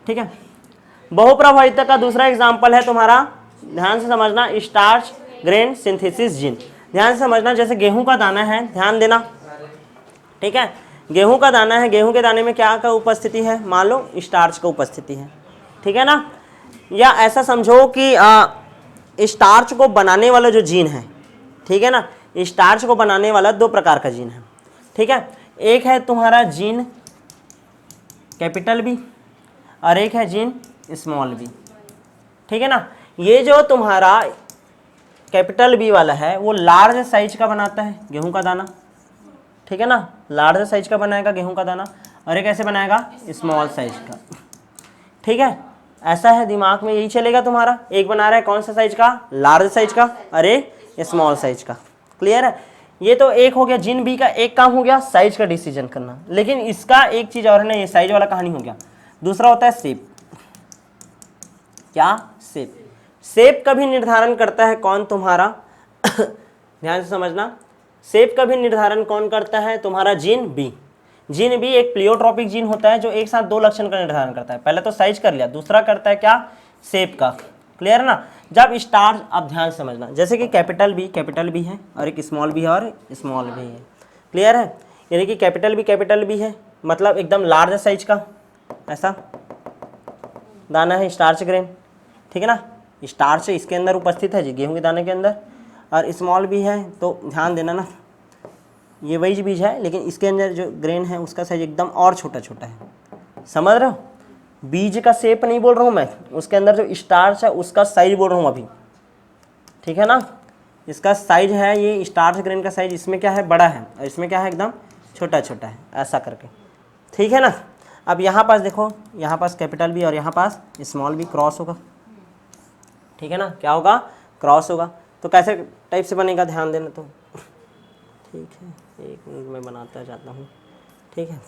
ठीक है। बहुप्रभाविता का दूसरा एग्जाम्पल है तुम्हारा, ध्यान से समझना, स्टार्च ग्रेन सिंथेसिस जीन। ध्यान से समझना, जैसे गेहूं का दाना है, ध्यान देना, ठीक है। गेहूं का दाना है, गेहूं के दाने में क्या का उपस्थिति है, मान लो स्टार्च का उपस्थिति है, ठीक है ना। या ऐसा समझो कि स्टार्च को बनाने वाला जो जीन है, ठीक है ना, स्टार्च को बनाने वाला दो प्रकार का जीन है, ठीक है। एक है तुम्हारा जीन कैपिटल बी और एक है जीन स्मॉल बी, ठीक है ना। ये जो तुम्हारा कैपिटल बी वाला है वो लार्ज साइज का बनाता है गेहूं का दाना, ठीक है ना, लार्ज साइज का बनाएगा गेहूं का दाना, और एक ऐसे बनाएगा स्मॉल साइज का, ठीक है। ऐसा है, दिमाग में यही चलेगा तुम्हारा, एक बना रहा है कौन सा साइज का, लार्ज साइज का, और एक स्मॉल साइज का। क्लियर है। ये तो एक हो गया जीन बी का, एक काम हो गया साइज का डिसीजन करना, लेकिन इसका एक चीज और है ना, ये साइज वाला कहानी हो गया। दूसरा होता है शेप। क्या? शेप। शेप का भी निर्धारण करता है कौन, तुम्हारा ध्यान से समझना, शेप का भी निर्धारण कौन करता है, तुम्हारा जीन बी। जीन बी एक प्लियोट्रॉपिक जीन होता है जो एक साथ दो लक्षण का निर्धारण करता है, पहले तो साइज कर लिया, दूसरा करता है क्या, शेप का। क्लियर है ना। जब स्टार्च, अब ध्यान से समझना, जैसे कि कैपिटल बी है और एक स्मॉल बी है और स्मॉल बी है। क्लियर है। यानी कि कैपिटल बी है, मतलब एकदम लार्ज साइज का ऐसा दाना है, स्टार्च ग्रेन, ठीक है ना। स्टार्च इसके अंदर उपस्थित है जी, गेहूं के दाने के अंदर, और स्मॉल बी है, तो ध्यान देना ना, ये वही बीज है लेकिन इसके अंदर जो ग्रेन है उसका साइज एकदम और छोटा छोटा है। समझ रहे हो, बीज का शेप नहीं बोल रहा हूँ मैं, उसके अंदर जो स्टार्च है उसका साइज बोल रहा हूँ अभी, ठीक है ना। इसका साइज है, ये स्टार्च ग्रेन का साइज इसमें क्या है, बड़ा है, और इसमें क्या है, एकदम छोटा छोटा है, ऐसा करके, ठीक है ना। अब यहाँ पास देखो, यहाँ पास कैपिटल बी और यहाँ पास स्मॉल बी क्रॉस होगा, ठीक है ना। क्या होगा, क्रॉस होगा। तो कैसे टाइप से बनेगा, ध्यान देना। तो ठीक है, एक मिनट में बनाता जाता हूँ, ठीक है।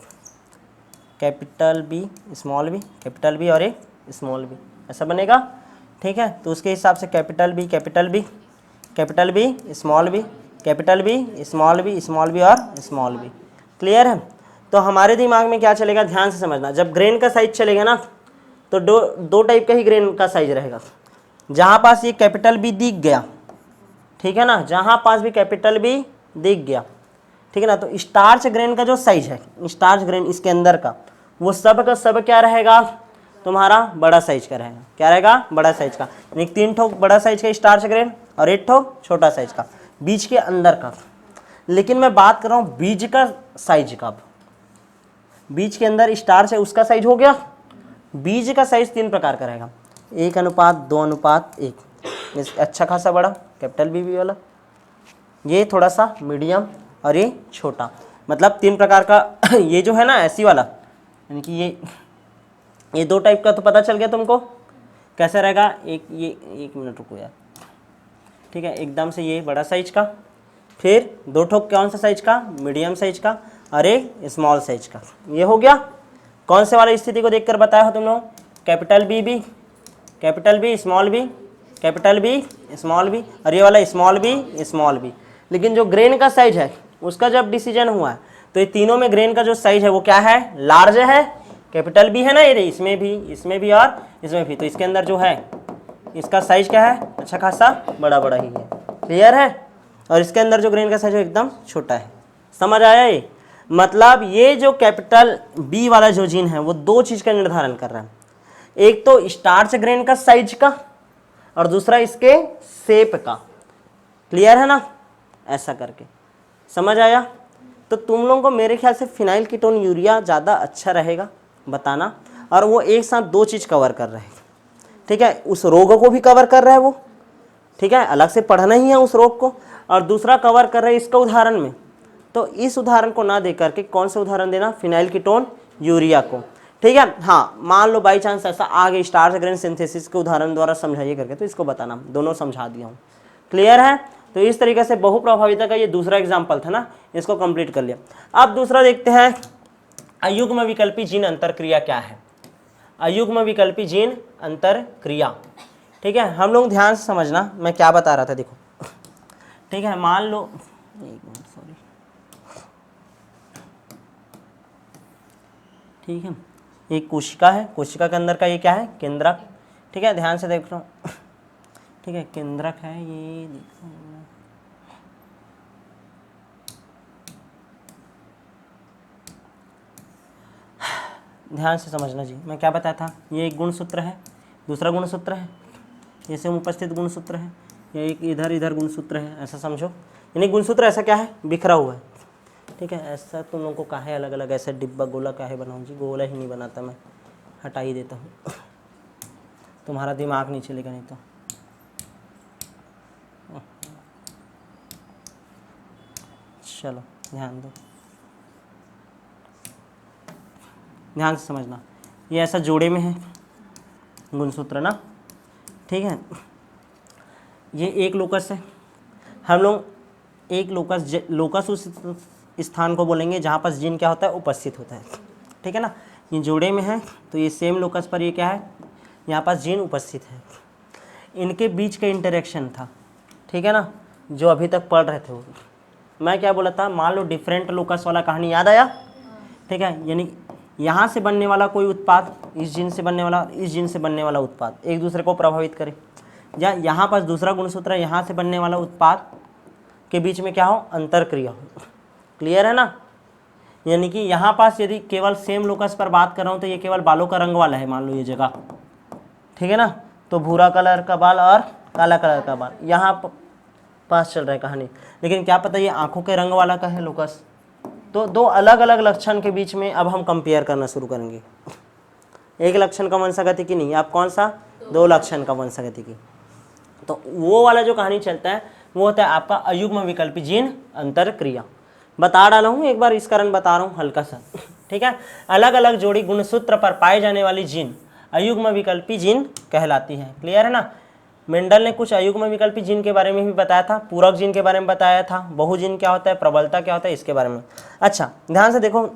Capital B small B, capital B और एक स्मॉल बी, ऐसा बनेगा, ठीक है। तो उसके हिसाब से capital B small B, capital B small B और स्मॉल बी। क्लियर है। तो हमारे दिमाग में क्या चलेगा, ध्यान से समझना, जब ग्रेन का साइज चलेगा ना, तो दो टाइप का ही ग्रेन का साइज रहेगा। जहाँ पास ये कैपिटल बी दिख गया, ठीक है ना, जहाँ पास भी कैपिटल बी दिख गया, ठीक है ना, तो स्टार्च ग्रेन का जो साइज है, स्टार्च ग्रेन इसके अंदर का, वो सब का सब क्या रहेगा, तुम्हारा बड़ा साइज का रहेगा। क्या रहेगा, बड़ा साइज का। यानी 3 ठो बड़ा साइज का स्टार्च ग्रेन और 1 ठो छोटा साइज का, बीज के अंदर का। लेकिन मैं बात कर रहा हूँ बीज का साइज का। बीज के अंदर स्टार्च है, उसका साइज हो गया। बीज का साइज 3 प्रकार का रहेगा, 1:2:1। अच्छा खासा बड़ा कैपिटल बी वाला, ये थोड़ा सा मीडियम, और ये छोटा। मतलब 3 प्रकार का ये जो है ना ऐसी वाला, यानी कि ये 2 टाइप का तो पता चल गया तुमको कैसा रहेगा। एक मिनट रुको यार, ठीक है। एकदम से ये बड़ा साइज का, फिर 2 ठोक कौन सा साइज का, मीडियम साइज का, और एक स्मॉल साइज का। ये हो गया। कौन से वाली स्थिति को देखकर बताया हो तुम लोग, capital B small B, capital B small B, और ये वाला स्मॉल बी। लेकिन जो ग्रेन का साइज है उसका जब डिसीजन हुआ है, तो ये तीनों में ग्रेन का जो साइज है वो क्या है, लार्ज है। कैपिटल बी है ना, ये इसमें भी और इसमें भी, तो इसके अंदर जो है इसका साइज क्या है, अच्छा खासा बड़ा बड़ा ही है। क्लियर है। और इसके अंदर जो ग्रेन का साइज है एकदम छोटा है। समझ आया ये। मतलब ये जो कैपिटल बी वाला जो जीन है वो 2 चीज का निर्धारण कर रहा है, एक तो स्टार्च ग्रेन का साइज का, और दूसरा इसके शेप का। क्लियर है ना, ऐसा करके। समझ आया। तो तुम लोगों को मेरे ख्याल से फिनाइल कीटोन यूरिया ज़्यादा अच्छा रहेगा बताना, और वो एक साथ 2 चीज़ कवर कर रहे हैं, ठीक है। उस रोग को भी कवर कर रहा है वो, ठीक है, अलग से पढ़ना ही है उस रोग को, और दूसरा कवर कर रहे हैं इसका उदाहरण में। तो इस उदाहरण को ना दे करके कौन सा उदाहरण देना, फिनाइल कीटोन यूरिया को, ठीक है। हाँ, मान लो बाई चांस ऐसा आगे स्टार्च ग्रेन सिंथेसिस के उदाहरण द्वारा समझाइए करके, तो इसको बताना, दोनों समझा दिया हूँ। क्लियर है। तो इस तरीके से बहुप्रभाविता का ये दूसरा एग्जाम्पल था ना, इसको कंप्लीट कर लिया। अब दूसरा देखते हैं, अयुग्म विकल्पी जीन अंतरक्रिया क्या है। अयुग्म विकल्पी जीन अंतरक्रिया, ठीक है। हम लोग ध्यान से समझना, मैं क्या बता रहा था, देखो, ठीक है। मान लो, एक मिनट, सॉरी, ठीक है। एक कोशिका है, कोशिका के अंदर का ये क्या है, केंद्रक। ठीक है, ध्यान से देख लो। ठीक है, केंद्रक है ये, देखो ध्यान से समझना जी, मैं क्या बताया था, ये एक गुणसूत्र है, दूसरा गुणसूत्र है, ये से उपस्थित गुणसूत्र है, ये एक इधर इधर गुणसूत्र है, ऐसा समझो। यानी गुणसूत्र ऐसा क्या है, बिखरा हुआ है। ठीक है, ऐसा तुम लोगों को काहे अलग अलग ऐसे डिब्बा गोला काहे बनाऊँ जी, गोला ही नहीं बनाता मैं, हटा ही देता हूँ, तुम्हारा दिमाग नहीं चलेगा नहीं तो। चलो ध्यान दो, ध्यान से समझना, ये ऐसा जोड़े में है गुणसूत्र ना। ठीक है, ये एक लोकस है, हम लोग एक लोकस उस स्थान को बोलेंगे जहाँ पर जीन क्या होता है, उपस्थित होता है। ठीक है ना, ये जोड़े में है तो ये सेम लोकस पर ये क्या है, यहाँ पर जीन उपस्थित है। इनके बीच का इंटरेक्शन था, ठीक है ना, जो अभी तक पढ़ रहे थे वो। मैं क्या बोला था, मान लो डिफरेंट लोकस वाला कहानी याद आया। ठीक है, यानी यहाँ से बनने वाला कोई उत्पाद, इस जीन से बनने वाला, इस जीन से बनने वाला उत्पाद एक दूसरे को प्रभावित करे, या यहाँ पर दूसरा गुणसूत्र है, यहाँ से बनने वाला उत्पाद के बीच में क्या हो, अंतर क्रिया हो। क्लियर है ना, यानी कि यहाँ पास यदि केवल सेम लोकस पर बात कर रहा हूँ तो ये केवल बालों का रंग वाला है, मान लो ये जगह, ठीक है ना, तो भूरा कलर का बाल और काला कलर का बाल यहाँ पास चल रहा है कहानी, लेकिन क्या पता ये आंखों के रंग वाला का है लोकस। तो दो अलग अलग लक्षण के बीच में अब हम कंपेयर करना शुरू करेंगे, एक लक्षण का वंशागतिकी नहीं, आप कौन सा, दो लक्षण का वंशागतिकी। तो वो वाला जो कहानी चलता है वो होता है आपका अयुग्म विकल्पी जीन अंतर क्रिया। बता डाला हूँ एक बार, इस कारण बता रहा हूँ हल्का सा। ठीक है, अलग अलग जोड़ी गुणसूत्र पर पाए जाने वाली जीन अयुग्म विकल्पी जीन कहलाती है। क्लियर है ना, मेंडल ने कुछ अयुग्म विकल्पी जीन के बारे में भी बताया था, पूरक जीन के बारे में बताया था, बहुजीन क्या होता है, प्रबलता क्या होता है, इसके बारे में। अच्छा ध्यान से देखो,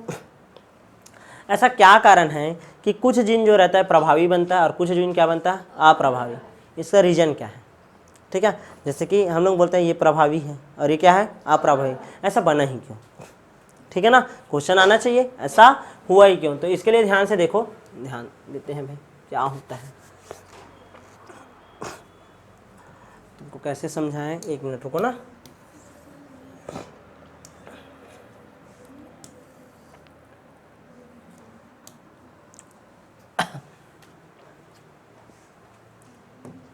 ऐसा क्या कारण है कि कुछ जीन जो रहता है प्रभावी बनता है और कुछ जीन क्या बनता है, अप्रभावी, इसका रीजन क्या है। ठीक है, जैसे कि हम लोग बोलते हैं ये प्रभावी है और ये क्या है, अप्रभावी, ऐसा बना ही क्यों। ठीक है ना, क्वेश्चन आना चाहिए ऐसा हुआ ही क्यों। तो इसके लिए ध्यान से देखो, ध्यान देते हैं भाई क्या होता है, तुमको कैसे समझाएं, एक मिनट रुको ना।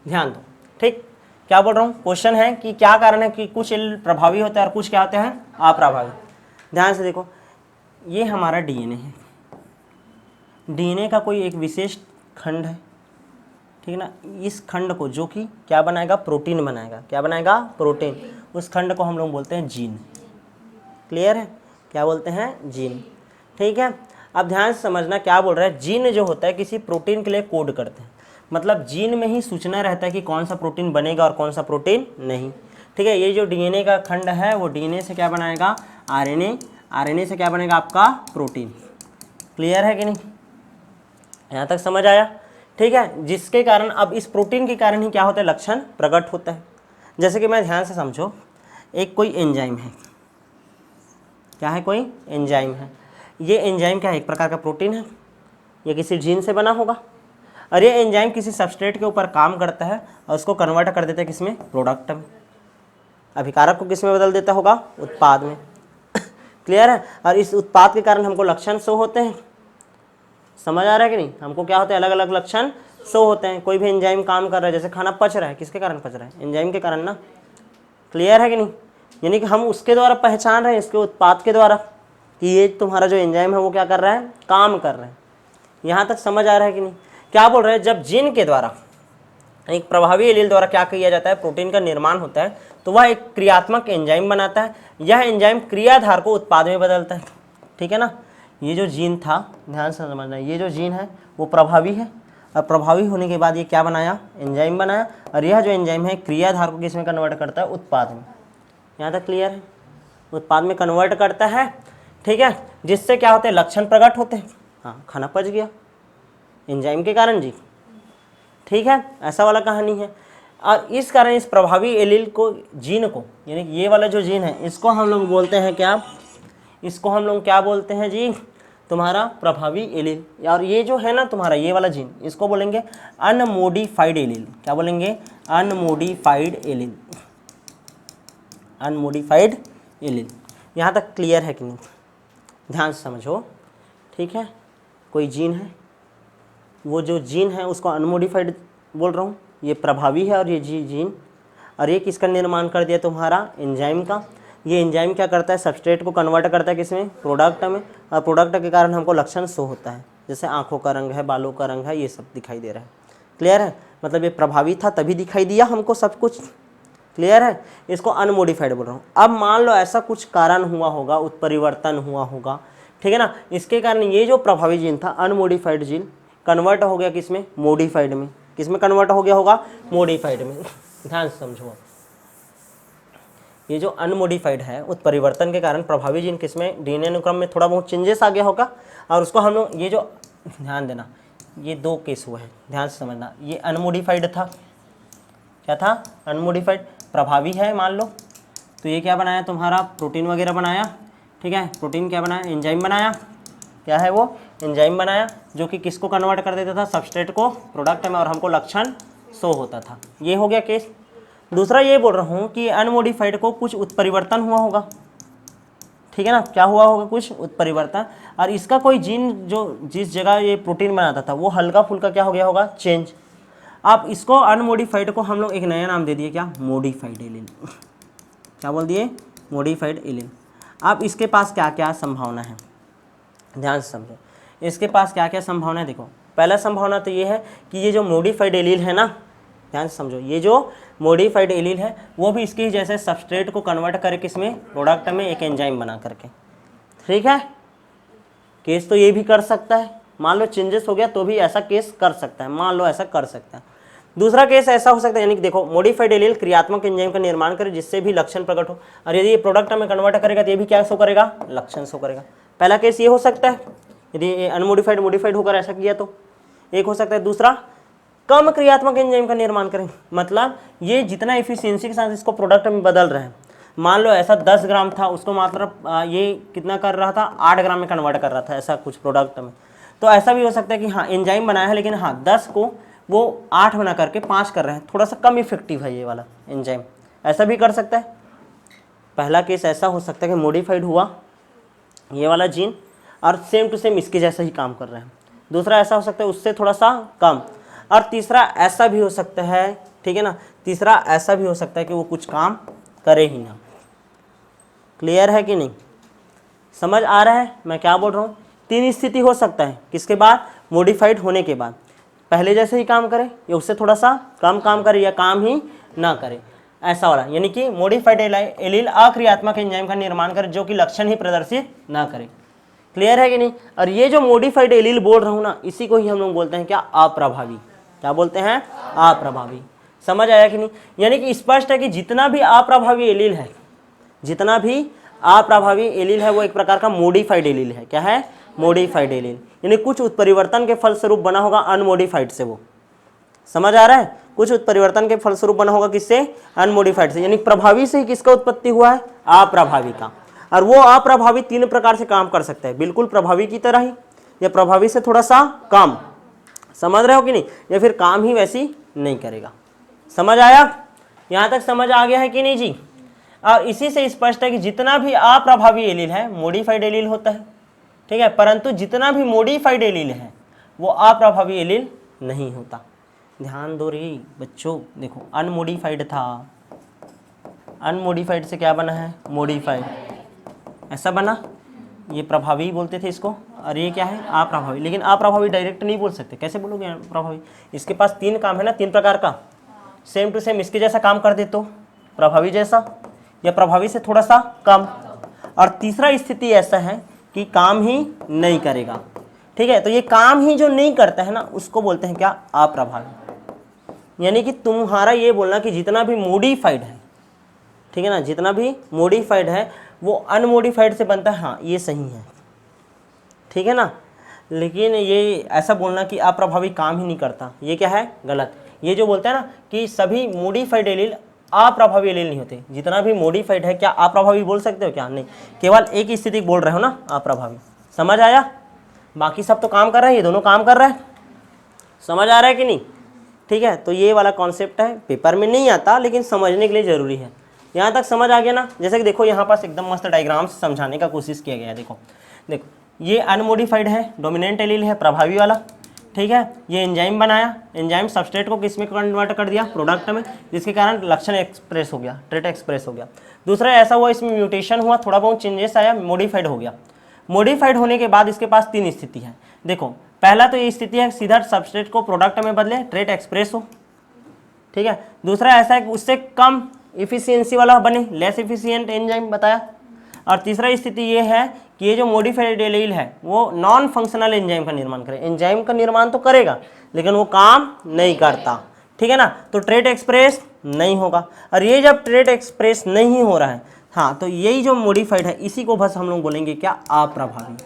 ध्यान दो, ठीक, क्या बोल रहा हूँ, क्वेश्चन है कि क्या कारण है कि कुछ प्रभावी होता है और कुछ क्या होते हैं, अप्रभावी। ध्यान से देखो, ये हमारा डीएनए है, डीएनए का कोई एक विशेष खंड है, ठीक है ना, इस खंड को जो कि क्या बनाएगा, प्रोटीन बनाएगा, क्या बनाएगा, प्रोटीन, उस खंड को हम लोग बोलते हैं जीन। क्लियर है, क्या बोलते हैं, जीन। ठीक है, अब ध्यान से समझना क्या बोल रहा है, जीन जो होता है किसी प्रोटीन के लिए कोड करते हैं, मतलब जीन में ही सूचना रहता है कि कौन सा प्रोटीन बनेगा और कौन सा प्रोटीन नहीं। ठीक है, ये जो डीएनए का खंड है वो डीएनए से क्या बनाएगा, आरएनए, आरएनए से क्या बनेगा आपका प्रोटीन। क्लियर है कि नहीं, यहाँ तक समझ आया। ठीक है, जिसके कारण अब इस प्रोटीन के कारण ही क्या होता है, लक्षण प्रकट होता है। जैसे कि मैं ध्यान से समझो, एक कोई एंजाइम है, क्या है, कोई एंजाइम है, ये एंजाइम क्या है, एक प्रकार का प्रोटीन है, ये किसी जीन से बना होगा, और ये एंजाइम किसी सबस्ट्रेट के ऊपर काम करता है और उसको कन्वर्ट कर देता है किसमें, प्रोडक्ट में, अभिकारक को किसमें बदल देता होगा, उत्पाद में। क्लियर है, और इस उत्पाद के कारण हमको लक्षण शो होते हैं, समझ आ रहा है कि नहीं, हमको क्या होते हैं, अलग अलग लक्षण शो होते हैं। कोई भी एंजाइम काम कर रहा है, जैसे खाना पच रहा है, किसके कारण पच रहा है, एंजाइम के कारण ना। क्लियर है कि नहीं, यानी कि हम उसके द्वारा पहचान रहे हैं, इसके उत्पाद के द्वारा, कि ये तुम्हारा जो एंजाइम है वो क्या कर रहा है, काम कर रहा है। यहाँ तक समझ आ रहा है कि नहीं, क्या बोल रहे हैं, जब जीन के द्वारा एक प्रभावी एलील द्वारा क्या किया जाता है, प्रोटीन का निर्माण होता है, तो वह एक क्रियात्मक एंजाइम बनाता है, यह एंजाइम क्रियाधार को उत्पाद में बदलता है। ठीक है ना, ये जो जीन था, ध्यान से समझना, ये जो जीन है वो प्रभावी है, और प्रभावी होने के बाद ये क्या बनाया, एंजाइम बनाया, और यह जो एंजाइम है क्रियाधार को किसमें कन्वर्ट करता है, उत्पाद में। यहाँ तक क्लियर है, उत्पाद में कन्वर्ट करता है। ठीक है, जिससे क्या होते हैं, लक्षण प्रकट होते हैं। हाँ, खाना पच गया एंजाइम के कारण जी। ठीक है, ऐसा वाला कहानी है, और इस कारण इस प्रभावी एलील को, जीन को, यानी ये वाला जो जीन है इसको हम लोग बोलते हैं क्या, इसको हम लोग क्या बोलते हैं जी, तुम्हारा प्रभावी एलील। और ये जो है ना तुम्हारा ये वाला जीन, इसको बोलेंगे अनमोडिफाइड एलील। क्या बोलेंगे? Unmodified allele. Unmodified allele. यहाँ तक क्लियर है कि नहीं? ध्यान से समझो, ठीक है। कोई जीन है, वो जो जीन है उसको अनमोडिफाइड बोल रहा हूँ, ये प्रभावी है, और ये जीन, और ये किसका निर्माण कर दिया? तुम्हारा एंजाइम का। ये एंजाइम क्या करता है? सबस्ट्रेट को कन्वर्ट करता है किसमें? प्रोडक्ट में, और प्रोडक्ट के कारण हमको लक्षण शो होता है, जैसे आंखों का रंग है, बालों का रंग है, ये सब दिखाई दे रहा है। क्लियर है? मतलब ये प्रभावी था तभी दिखाई दिया हमको सब कुछ। क्लियर है? इसको अनमोडिफाइड बोल रहा हूँ। अब मान लो ऐसा कुछ कारण हुआ होगा, उत्परिवर्तन हुआ होगा, ठीक है ना, इसके कारण ये जो प्रभावी जीन था अनमोडिफाइड जीन कन्वर्ट हो गया किसमें? मॉडिफाइड में। किसमें कन्वर्ट हो गया होगा? मॉडिफाइड में। ध्यान से समझो, ये जो अनमोडिफाइड है उत्परिवर्तन के कारण प्रभावी जीन किसमें? डीएनए अनुक्रम में थोड़ा बहुत चेंजेस आ गया होगा, और उसको हम लोग ये जो, ध्यान देना, ये दो केस हुए हैं, ध्यान से समझना। ये अनमोडिफाइड था, क्या था? अनमोडिफाइड। प्रभावी है मान लो, तो ये क्या बनाया? तुम्हारा प्रोटीन वगैरह बनाया, ठीक है। प्रोटीन क्या बनाया? एंजाइम बनाया। क्या है वो? एंजाइम बनाया, जो कि किसको कन्वर्ट कर देता था? सबस्ट्रेट को प्रोडक्ट में, और हमको लक्षण शो होता था। ये हो गया केस। दूसरा ये बोल रहा हूँ कि अनमोडिफाइड को कुछ उत्परिवर्तन हुआ होगा, ठीक है ना। क्या हुआ होगा? कुछ उत्परिवर्तन, और इसका कोई जीन जो जिस जगह ये प्रोटीन बनाता था वो हल्का फुल्का क्या हो गया होगा? चेंज। अब इसको अनमोडिफाइड को हम लोग एक नया नाम दे दिए, क्या? Modified allele. क्या बोल दिए? Modified allele. अब इसके पास क्या क्या संभावना है? ध्यान से समझो, इसके पास क्या क्या संभावना है। देखो, पहला संभावना तो ये है कि ये जो मॉडिफाइड एलील है ना, ध्यान से समझो, ये जो मॉडिफाइड एलील है वो भी इसके जैसे सबस्ट्रेट को कन्वर्ट करके किसमें? प्रोडक्ट में एक एंजाइम बना करके, ठीक है। केस तो ये भी कर सकता है, मान लो चेंजेस हो गया तो भी ऐसा केस कर सकता है, मान लो ऐसा कर सकता है। दूसरा केस ऐसा हो सकता है, यानी कि देखो, मॉडिफाइड एलील क्रियात्मक एंजाइम का निर्माण करे जिससे भी लक्षण प्रकट हो, और यदि ये प्रोडक्ट में कन्वर्ट करेगा तो ये भी क्या शो करेगा? लक्षण शो करेगा। पहला केस ये हो सकता है, यदि अनमोडिफाइड मॉडिफाइड होकर ऐसा किया तो एक हो सकता है। दूसरा, कम क्रियात्मक एंजाइम का निर्माण करें, मतलब ये जितना एफिशिएंसी के साथ इसको प्रोडक्ट में बदल रहे हैं, मान लो ऐसा 10 ग्राम था, उसको मात्र ये कितना कर रहा था? 8 ग्राम में कन्वर्ट कर रहा था, ऐसा कुछ प्रोडक्ट में। तो ऐसा भी हो सकता है कि हाँ एंजाइम बनाया है, लेकिन हाँ 10 को वो 8 बना करके 5 कर रहे हैं, थोड़ा सा कम इफेक्टिव है ये वाला एंजाइम, ऐसा भी कर सकता है। पहला केस ऐसा हो सकता है कि मॉडिफाइड हुआ ये वाला जीन और सेम टू सेम इसके जैसा ही काम कर रहे हैं। दूसरा ऐसा हो सकता है उससे थोड़ा सा कम, और तीसरा ऐसा भी हो सकता है, ठीक है ना, तीसरा ऐसा भी हो सकता है कि वो कुछ काम करे ही ना। क्लियर है कि नहीं? समझ आ रहा है मैं क्या बोल रहा हूँ? 3 स्थिति हो सकता है, किसके बाद? मॉडिफाइड होने के बाद। पहले जैसे ही काम करे, या उससे थोड़ा सा कम काम करे, या काम ही ना करे, ऐसा वाला। यानी कि मॉडिफाइड एलील अक्रियात्मक एंजाइम का निर्माण करे जो कि लक्षण ही प्रदर्शित ना करे। क्लियर है कि नहीं? और ये जो मॉडिफाइड एलील बोल रहा हूँ ना, इसी को ही हम लोग बोलते हैं क्या? अप्रभावी। क्या बोलते हैं? अप्रभावी। समझ आया कि नहीं? यानी कि स्पष्ट है कि जितना भी अप्रभावी एलील है, जितना भी अप्रभावी एलील है वो एक प्रकार का मॉडिफाइड एलील है। क्या है? Modified allele. यानी कुछ उत्परिवर्तन के फलस्वरूप बना होगा अनमोडिफाइड से। वो समझ आ रहा है? कुछ उत्परिवर्तन के फलस्वरूप बना होगा किससे? अनमोडिफाइड से। यानी प्रभावी से ही किसका उत्पत्ति हुआ है? अप्रभावी का। और वो अप्रभावी 3 प्रकार से काम कर सकता है, बिल्कुल प्रभावी की तरह ही, या प्रभावी से थोड़ा सा कम। समझ रहे हो कि नहीं? या फिर काम ही वैसी नहीं करेगा। समझ आया? यहाँ तक समझ आ गया है कि नहीं जी? और इसी से स्पष्ट है कि जितना भी अप्रभावी एलील है मॉडिफाइड एलील होता है, ठीक है, परंतु जितना भी मॉडिफाइड एलील है वो अप्रभावी एलील नहीं होता। ध्यान दो रे बच्चों, देखो अनमोडिफाइड था, अनमोडिफाइड से क्या बना है? मॉडिफाइड, ऐसा बना। ये प्रभावी बोलते थे इसको, और ये क्या है? अप्रभावी। लेकिन अप्रभावी डायरेक्ट नहीं बोल सकते, कैसे बोलोगे प्रभावी? इसके पास 3 काम है ना, 3 प्रकार का, सेम टू सेम इसके जैसा काम कर दे तो प्रभावी जैसा, या प्रभावी से थोड़ा सा कम, और तीसरा स्थिति ऐसा है कि काम ही नहीं करेगा। ठीक है, तो ये काम ही जो नहीं करता है ना उसको बोलते हैं क्या? अप्रभावी। यानी कि तुम्हारा ये बोलना कि जितना भी मॉडिफाइड है, ठीक है ना, जितना भी मॉडिफाइड है वो अनमोडिफाइड से बनता है, हाँ ये सही है, ठीक है ना। लेकिन ये ऐसा बोलना कि अप्रभावी काम ही नहीं करता, ये क्या है? गलत। ये जो बोलते हैं ना कि सभी मॉडिफाइड एलील अप्रभावी एलील नहीं होते, जितना भी मॉडिफाइड है, क्या अप्रभावी बोल सकते हो? क्या नहीं, केवल एक स्थिति बोल रहे हो ना, अप्रभावी। समझ आया? बाकी सब तो काम कर रहे हैं, ये दोनों काम कर रहे हैं। समझ आ रहा है कि नहीं? ठीक है, तो ये वाला कॉन्सेप्ट है, पेपर में नहीं आता लेकिन समझने के लिए ज़रूरी है। यहाँ तक समझ आ गया ना? जैसे कि देखो यहाँ पास एकदम मस्त डायग्राम से समझाने का कोशिश किया गया है। देखो देखो, ये अनमोडिफाइड है, डोमिनेंट एलील है, प्रभावी वाला। ठीक है, ये एंजाइम बनाया, एंजाइम सबस्ट्रेट को किस में कन्वर्ट कर दिया? प्रोडक्ट में, जिसके कारण लक्षण एक्सप्रेस हो गया, ट्रेट एक्सप्रेस हो गया। दूसरा ऐसा हुआ इसमें म्यूटेशन हुआ, थोड़ा बहुत चेंजेस आया, मॉडिफाइड हो गया। मॉडिफाइड होने के बाद इसके पास 3 स्थिति है। देखो पहला तो ये स्थिति है सीधा सबस्ट्रेट को प्रोडक्ट में बदले, ट्रेट एक्सप्रेस हो। ठीक है, दूसरा ऐसा है कि उससे कम इफिशियंसी वाला बने, लेस इफिशियंट एंजाइम बताया। और तीसरा स्थिति ये है कि ये जो मॉडिफाइड एलील है वो नॉन फंक्शनल एंजाइम का निर्माण करे। एंजाइम का निर्माण तो करेगा लेकिन वो काम नहीं करता। ठीक है ना, तो ट्रेट एक्सप्रेस नहीं होगा। और ये जब ट्रेट एक्सप्रेस नहीं हो रहा है, हाँ, तो यही जो मॉडिफाइड है इसी को बस हम लोग बोलेंगे क्या? अप्रभावी।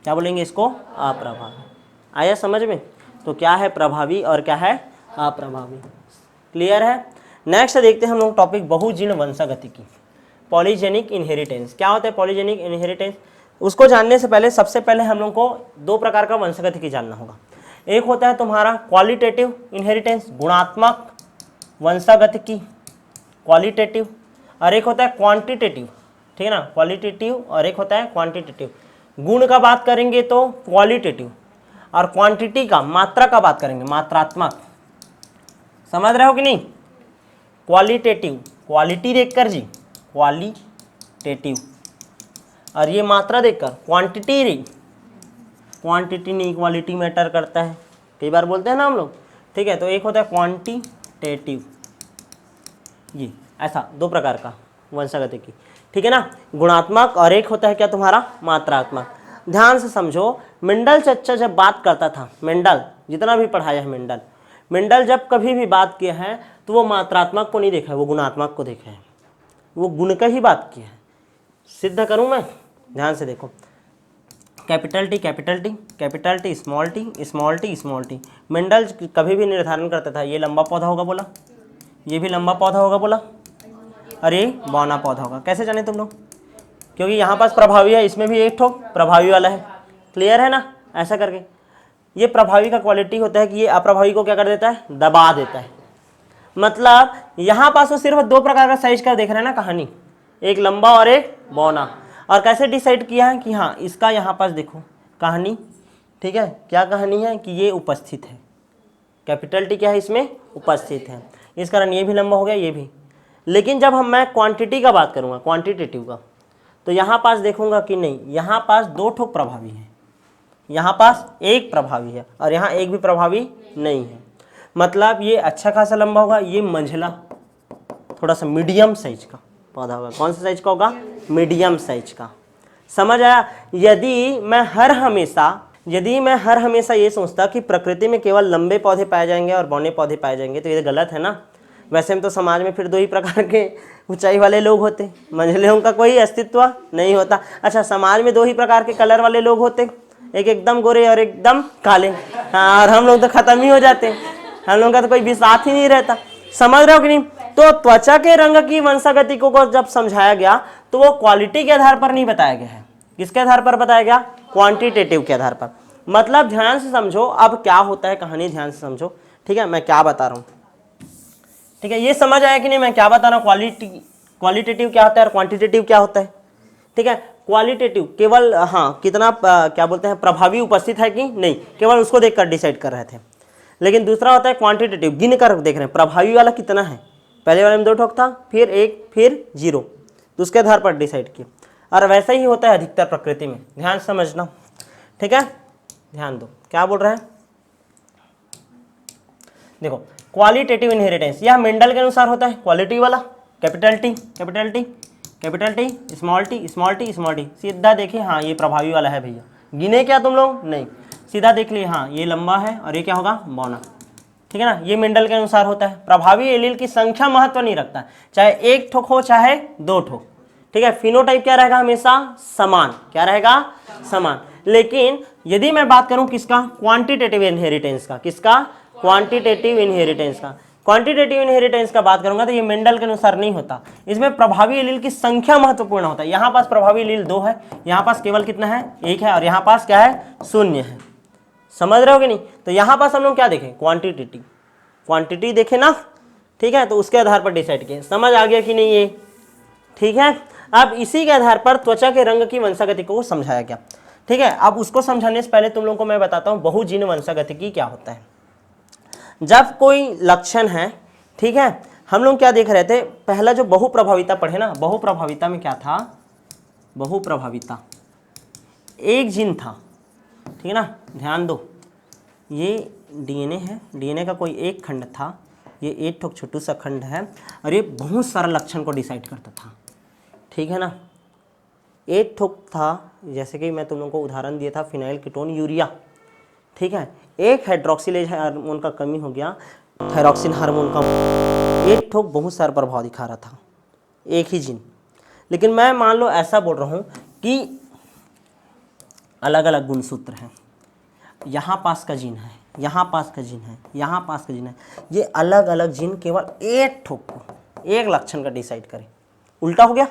क्या बोलेंगे इसको? अप्रभावी। आया समझ में? तो क्या है प्रभावी और क्या है अप्रभावी? क्लियर है? नेक्स्ट देखते हैं हम लोग टॉपिक बहुजीर्ण वंशागतिकी, पॉलीजेनिक इनहेरिटेंस। क्या होता है पॉलीजेनिक इनहेरिटेंस? उसको जानने से पहले सबसे पहले हम लोग को 2 प्रकार का वंशागतिकी जानना होगा। एक होता है तुम्हारा क्वालिटेटिव इनहेरिटेंस, गुणात्मक वंशागतिकी, क्वालिटेटिव, और एक होता है क्वांटिटेटिव। ठीक है ना, क्वालिटेटिव, और एक होता है क्वांटिटेटिव। गुण का बात करेंगे तो क्वालिटेटिव, और क्वांटिटी का, मात्रा का बात करेंगे, मात्रात्मक। समझ रहे हो कि नहीं? क्वालिटेटिव, क्वालिटी देखकर जी, क्वालिटेटिव, और ये मात्रा देखकर क्वांटिटी रे, क्वांटिटी नहीं क्वालिटी मैटर करता है, कई बार बोलते हैं ना हम लोग। ठीक है, तो एक होता है क्वांटिटेटिव, ये ऐसा 2 प्रकार का वंशागतिकी। ठीक है ना, गुणात्मक, और एक होता है क्या तुम्हारा? मात्रात्मक। ध्यान से समझो, मेंडल चच्चा जब बात करता था, मेंडल जितना भी पढ़ाया है, मेंडल जब कभी भी बात किया है तो वो मात्रात्मक को नहीं देखा है, वो गुणात्मक को देखा है, वो गुण का ही बात किया है। सिद्ध करूं मैं? ध्यान से देखो, capital T capital T, capital T small T, small T small T. Mendel कभी भी निर्धारण करता था ये लंबा पौधा होगा बोला, ये भी लंबा पौधा होगा बोला, और ये बौना पौधा होगा। कैसे जाने तुम लोग? क्योंकि यहाँ पास प्रभावी है, इसमें भी एक ठोक प्रभावी वाला है। क्लियर है ना? ऐसा करके ये प्रभावी का क्वालिटी होता है कि ये अप्रभावी को क्या कर देता है? दबा देता है। मतलब यहाँ पास वो सिर्फ 2 प्रकार का साइज का देख रहे हैं ना कहानी, एक लंबा और एक बौना। और कैसे डिसाइड किया है कि हाँ इसका यहाँ पास देखो कहानी। ठीक है, क्या कहानी है कि ये उपस्थित है, कैपिटल टी क्या है इसमें? उपस्थित है, इस कारण ये भी लंबा हो गया, ये भी। लेकिन जब मैं क्वांटिटी का बात करूँगा, क्वांटिटेटिव का, तो यहाँ पास देखूंगा कि नहीं, यहाँ पास 2 ठोक प्रभावी है, यहाँ पास 1 प्रभावी है, और यहाँ 1 भी प्रभावी नहीं है। मतलब ये अच्छा खासा लंबा होगा, ये मंझला थोड़ा सा मीडियम साइज का पौधा होगा। कौन सा साइज का होगा? मीडियम साइज का। समझ आया? यदि मैं हर हमेशा ये सोचता कि प्रकृति में केवल लंबे पौधे पाए जाएंगे और बौने पौधे पाए जाएंगे, तो ये गलत है ना। वैसे में तो समाज में फिर 2 ही प्रकार के ऊंचाई वाले लोग होते, मंझले का कोई अस्तित्व नहीं होता। अच्छा, समाज में 2 ही प्रकार के कलर वाले लोग होते, एक एकदम गोरे और एकदम काले। हाँ, और हम लोग तो खत्म ही हो जाते हैं, हम लोगों का तो कोई भी साथ ही नहीं रहता। समझ रहे हो कि नहीं? तो त्वचा के रंग की वंशागति को जब समझाया गया तो वो क्वालिटी के आधार पर नहीं बताया गया है, किसके आधार पर बताया गया? क्वांटिटेटिव के आधार पर। मतलब ध्यान से समझो अब क्या होता है कहानी, ध्यान से समझो। ठीक है, मैं क्या बता रहा हूँ? ठीक है, ये समझ आया कि नहीं मैं क्या बता रहा हूँ? क्वालिटेटिव क्या होता है और क्वांटिटेटिव क्या होता है? ठीक है, क्वालिटेटिव केवल हाँ कितना क्या बोलते हैं प्रभावी उपस्थित है कि नहीं, केवल उसको देखकर डिसाइड कर रहे थे। लेकिन दूसरा होता है क्वांटिटेटिव, गिन कर देख रहे हैं प्रभावी वाला कितना है। पहले वाले में 2 ठोक था, फिर 1, फिर 0, तो उसके आधार पर डिसाइड किया। और वैसा ही होता है अधिकतर प्रकृति में, ध्यान समझना। ठीक है, ध्यान दो क्या बोल रहे हैं। देखो क्वालिटेटिव इनहेरिटेंस यह मेंडल के अनुसार होता है, क्वालिटी वाला capital T capital T capital T small T small T small T. सीधा देखिए हाँ ये प्रभावी वाला है भैया, गिने क्या तुम लोग? नहीं, सीधा देख लिए हाँ ये लंबा है और ये क्या होगा? बौना। ठीक है ना, ये मेंडल के अनुसार होता है। प्रभावी एलील की संख्या महत्व नहीं रखता, चाहे 1 ठोक हो चाहे 2 ठोक। ठीक है, फिनोटाइप क्या रहेगा? हमेशा समान। क्या रहेगा? समान। लेकिन यदि मैं बात करूं किसका? क्वांटिटेटिव इनहेरिटेंस का। किसका? क्वांटिटेटिव इनहेरिटेंस का। क्वांटिटेटिव इनहेरिटेंस का बात करूंगा तो ये मेंडल के अनुसार नहीं होता, इसमें प्रभावी एलील की संख्या महत्वपूर्ण होता है। यहाँ पास प्रभावी एलील 2 है, यहाँ पास केवल कितना है 1 है, और यहाँ पास क्या है 0 है। समझ रहे हो कि नहीं? तो यहाँ पास हम लोग क्या देखें, क्वांटिटेटिव, क्वांटिटी देखे ना, ठीक है, तो उसके आधार पर डिसाइड किए। समझ आ गया कि नहीं ये? ठीक है, अब इसी के आधार पर त्वचा के रंग की वंशागति को समझाया गया। ठीक है, अब उसको समझाने से पहले तुम लोगों को मैं बताता हूँ बहुजीन वंशागतिकी क्या होता है। जब कोई लक्षण है, ठीक है, हम लोग क्या देख रहे थे, पहला जो बहुप्रभाविता पढ़े ना, बहुप्रभाविता में क्या था, बहुप्रभाविता एक जीन था, ठीक है ना, ध्यान दो, ये डीएनए है, डीएनए का कोई एक खंड था, ये एक ठोक छोटू सा खंड है, और ये बहुत सारा लक्षण को डिसाइड करता था, ठीक है ना। एक ठोक था, जैसे कि मैं तुम लोगों को उदाहरण दिया था फिनाइल कीटोन यूरिया, ठीक है, एक हाइड्रोक्सिलेज हार्मोन का कमी हो गया, थायरॉक्सिन हार्मोन का, एक ठोक बहुत सारा प्रभाव दिखा रहा था, एक ही जीन। लेकिन मैं मान लो ऐसा बोल रहा हूँ कि अलग अलग गुणसूत्र हैं, यहाँ पास का जीन है, यहाँ पास का जीन है, यहाँ पास का जीन है, ये अलग अलग जीन केवल एक ठोक को एक लक्षण का डिसाइड करें, उल्टा हो गया।